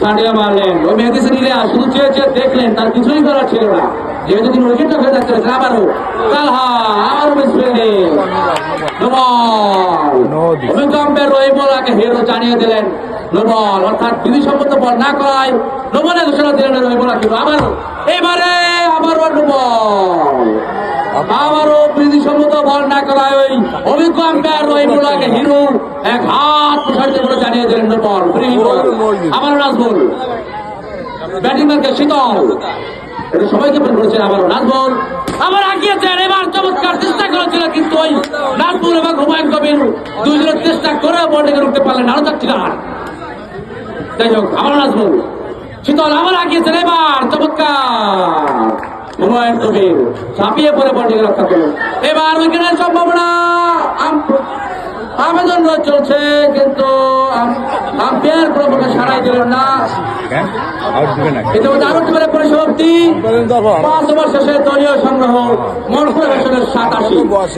সানিয়া মারলেন ওই মেহেদী নিলে শুধু চেয়ে চেয়ে দেখলেন, তার কিছুই করার ছিল না, যেহেতু তিনি উইকেটটা হয়ে যাচ্ছে। আবারও তালহা, আবারও মিসফিল্ডিং, ভূমিকম্পের ওই বলাকে হিরো জানিয়ে দিলেন নো বল, অর্থাৎ বিধিসম্মত বল না করায় নো বলে ঘোষণা দিলেন ওই বলা। কিন্তু আবারও এবারে আবারও নো বল, আবারও বিধিসম্মত বল না করায় ওই অভিজ্ঞাম্পের ওই বলাকে হিরো এক হাত প্রসারিত করে জানিয়ে দিলেন নো বল, ফ্রি বল। আবার নাজবুল ব্যাটিং মার্কে শীতল, এটা সবাইকে ফোন করেছেন। আবারও নাজবুল আবার আগিয়েছেন, এবার চমৎকার চেষ্টা করেছিল, কিন্তু ওই নাজবুল এবং হুমায়ুন কবির দুইজনের চেষ্টা করে বলটিকে রুখতে পারলেন আরো চারটি রান। যাই হোক, আবার নাজবুল শীতল আবার আগিয়েছেন, এবার চমৎকার হুমায়ুন কবির ঝাঁপিয়ে পড়ে বলটিকে রক্ষা করলেন। এবার উইকেটের সম্ভাবনা, আবেদন চলছে, কিন্তু আম্পায়ার কোনো প্রকার সাড়াই দিলেন না। ইতিমধ্যে আরো টিমের পরিসমাপ্তি, 5 ওভার শেষে দলীয় সংগ্রহ মনসুর হোসেনের 87।